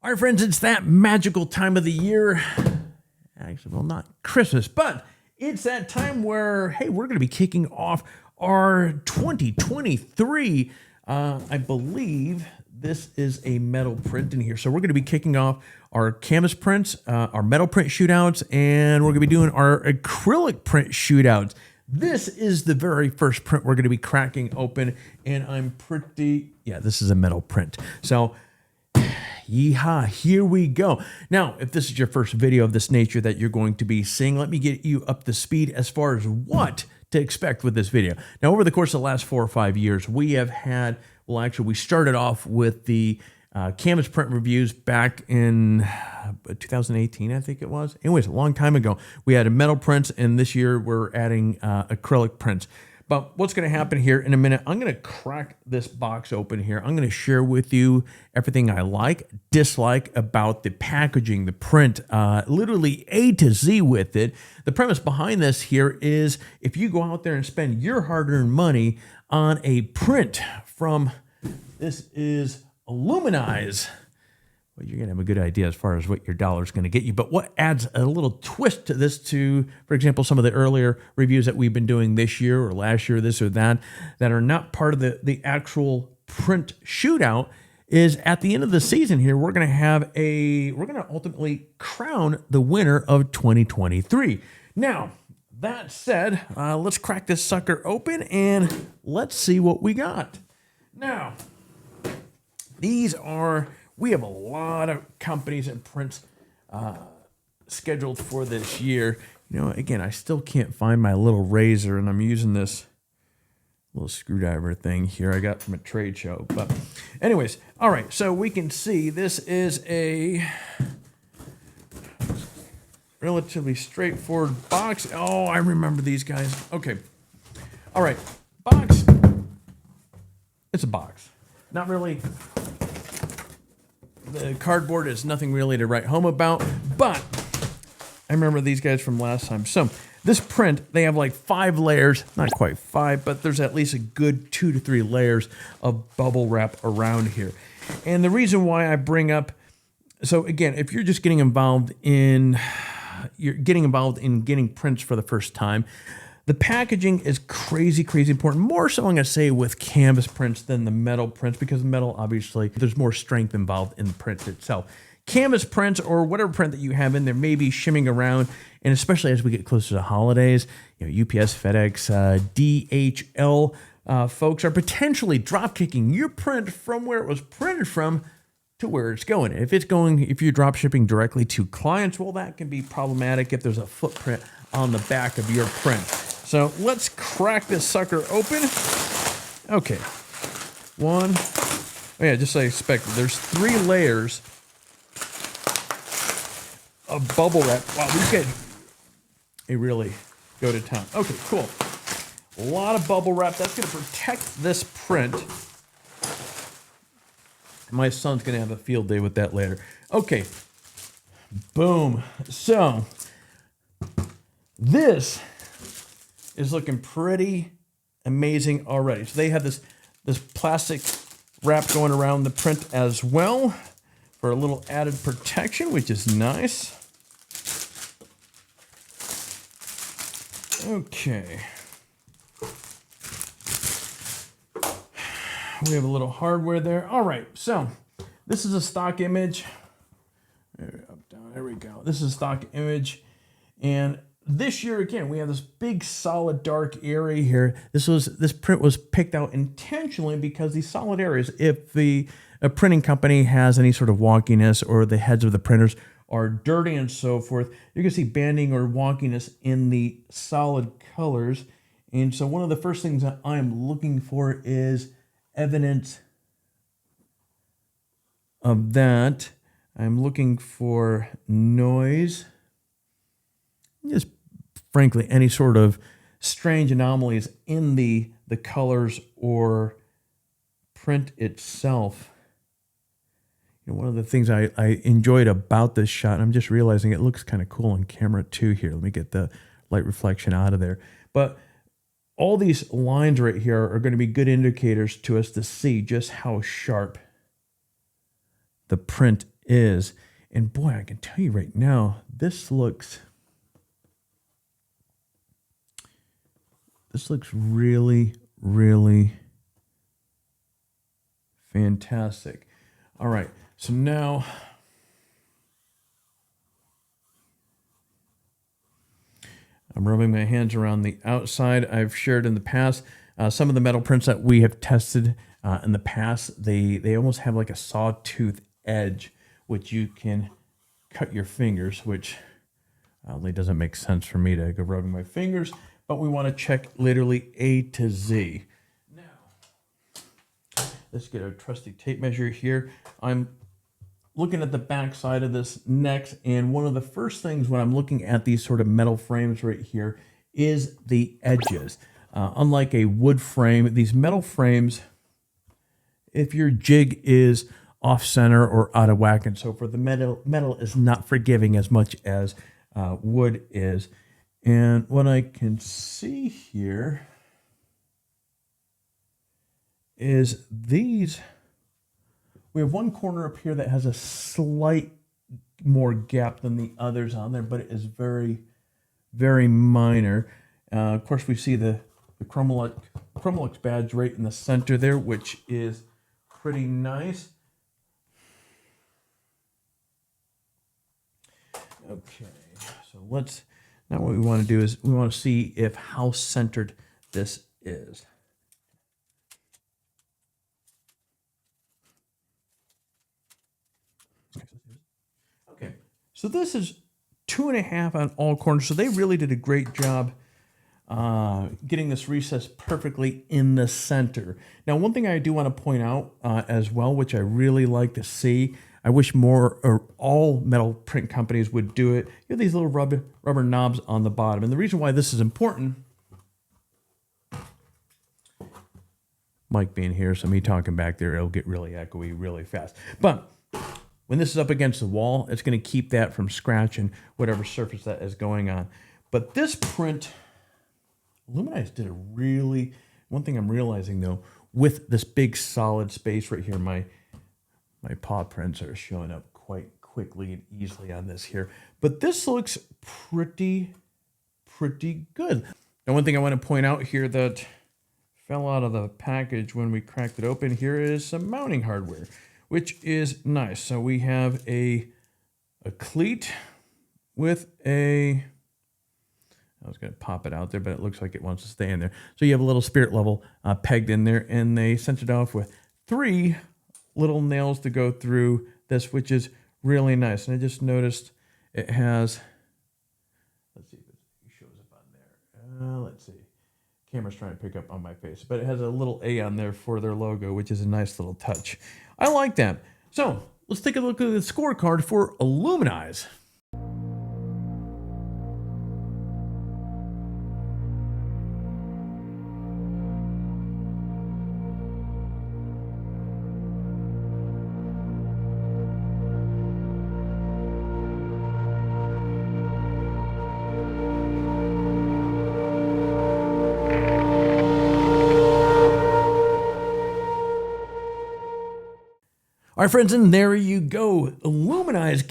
All right, friends, it's that magical time of the year. Actually, well, not Christmas, but it's that time where, hey, we're going to be kicking off our 2023. I believe this is a metal print in here. So we're going to be kicking off our canvas prints, our metal print shootouts, and we're going to be doing our acrylic print shootouts. This is the very first print we're going to be cracking open, and I'm pretty, yeah, this is a metal print. So yeehaw, here we go. Now, if this is your first video of this nature that you're going to be seeing, let me get you up to speed as far as what to expect with this video. Now, over the course of the last 4 or 5 years, we have had, well, actually, we started off with the canvas print reviews back in 2018, I think it was. Anyways, a long time ago. We had a metal prints, and this year we're adding acrylic prints. But what's going to happen here in a minute, I'm going to crack this box open here. I'm going to share with you everything I like, dislike about the packaging, the print, literally A to Z with it. The premise behind this here is if you go out there and spend your hard-earned money on a print from, this is Aluminyze, well, you're going to have a good idea as far as what your dollar is going to get you. But what adds a little twist to this to, for example, some of the earlier reviews that we've been doing this year or last year, this or that are not part of the actual print shootout, is at the end of the season here, we're going to ultimately crown the winner of 2023. Now, that said, let's crack this sucker open and let's see what we got. Now, we have a lot of companies and prints scheduled for this year. You know, again, I still can't find my little razor, and I'm using this little screwdriver thing here I got from a trade show. But anyways, all right, so we can see this is a relatively straightforward box. Oh, I remember these guys. Okay. All right, box. It's a box. Not really. The cardboard is nothing really to write home about, but I remember these guys from last time. So this print, they have like 5 layers, not quite 5, but there's at least a good 2 to 3 layers of bubble wrap around here. And the reason why I bring up, so again, if you're just getting involved in getting prints for the first time, the packaging is crazy, crazy important. More so, I'm going to say, with canvas prints than the metal prints, because metal, obviously, there's more strength involved in the print itself. Canvas prints, or whatever print that you have in there, may be shimming around, and especially as we get closer to holidays, you know, UPS, FedEx, DHL folks are potentially drop kicking your print from where it was printed from to where it's going. If you're drop shipping directly to clients, well, that can be problematic if there's a footprint on the back of your print. So let's crack this sucker open. Okay. 1. Oh yeah, just like I expected. There's 3 layers of bubble wrap. Wow, these guys, they really go to town. Okay, cool. A lot of bubble wrap. That's going to protect this print. My son's going to have a field day with that later. Okay. Boom. So this is looking pretty amazing already. So they have this plastic wrap going around the print as well for a little added protection, which is nice. Okay. We have a little hardware there. All right, so this is a stock image. There we go. This is a stock image, and this year, again, we have this big, solid, dark area here. This print was picked out intentionally because these solid areas, if a printing company has any sort of wonkiness or the heads of the printers are dirty and so forth, you're going to see banding or wonkiness in the solid colors. And so one of the first things that I'm looking for is evidence of that. I'm looking for noise. Just frankly, any sort of strange anomalies in the colors or print itself. You know, one of the things I enjoyed about this shot, and I'm just realizing it looks kind of cool on camera too here. Let me get the light reflection out of there. But all these lines right here are going to be good indicators to us to see just how sharp the print is. And boy, I can tell you right now, this looks really, really fantastic. All right, so now I'm rubbing my hands around the outside. I've shared in the past some of the metal prints that we have tested in the past. They almost have like a sawtooth edge, which you can cut your fingers, which really doesn't make sense for me to go rubbing my fingers, but we want to check literally A to Z. Now, let's get a trusty tape measure here. I'm looking at the back side of this next, and one of the first things when I'm looking at these sort of metal frames right here is the edges. Unlike a wood frame, these metal frames, if your jig is off center or out of whack and so forth, the metal is not forgiving as much as wood is. And what I can see here is these. We have one corner up here that has a slight more gap than the others on there, but it is very, very minor. Of course, we see the Chromolux badge right in the center there, which is pretty nice. Okay, so now what we want to do is we want to see if how centered this is. Okay, so this is 2.5 on all corners. So they really did a great job getting this recess perfectly in the center. Now, one thing I do want to point out as well, which I really like to see, I wish more or all metal print companies would do it. You have these little rubber knobs on the bottom. And the reason why this is important, Mike being here, so me talking back there, it'll get really echoey really fast. But when this is up against the wall, it's going to keep that from scratching whatever surface that is going on. But this print, Aluminyze did a really, one thing I'm realizing though, with this big solid space right here, my paw prints are showing up quite quickly and easily on this here. But this looks pretty good. Now, one thing I want to point out here that fell out of the package when we cracked it open here is some mounting hardware, which is nice. So we have a cleat with I was going to pop it out there, but it looks like it wants to stay in there. So you have a little spirit level pegged in there, and they sent it off with 3 little nails to go through this, which is really nice. And I just noticed it has, let's see if it shows up on there. Let's see. Camera's trying to pick up on my face, but it has a little A on there for their logo, which is a nice little touch. I like that. So let's take a look at the scorecard for Aluminyze. All right, friends, and there you go. Aluminyze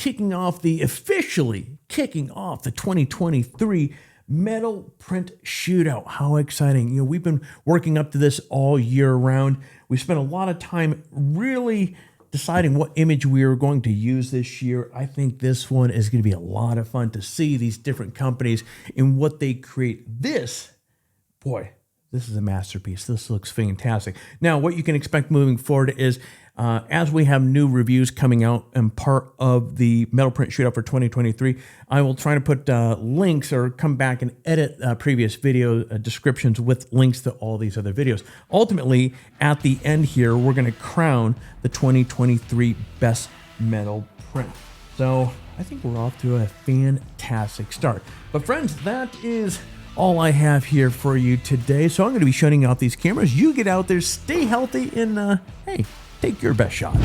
officially kicking off the 2023 Metal Print Shootout. How exciting. You know, we've been working up to this all year round. We spent a lot of time really deciding what image we were going to use this year. I think this one is going to be a lot of fun to see these different companies and what they create. This is a masterpiece. This looks fantastic. Now, what you can expect moving forward is as we have new reviews coming out and part of the Metal Print Shootout for 2023, I will try to put links or come back and edit previous video descriptions with links to all these other videos. Ultimately, at the end here, we're going to crown the 2023 Best Metal Print. So I think we're off to a fantastic start. But friends, that is all I have here for you today. So I'm going to be shutting off these cameras. You get out there, stay healthy, and hey, take your best shot.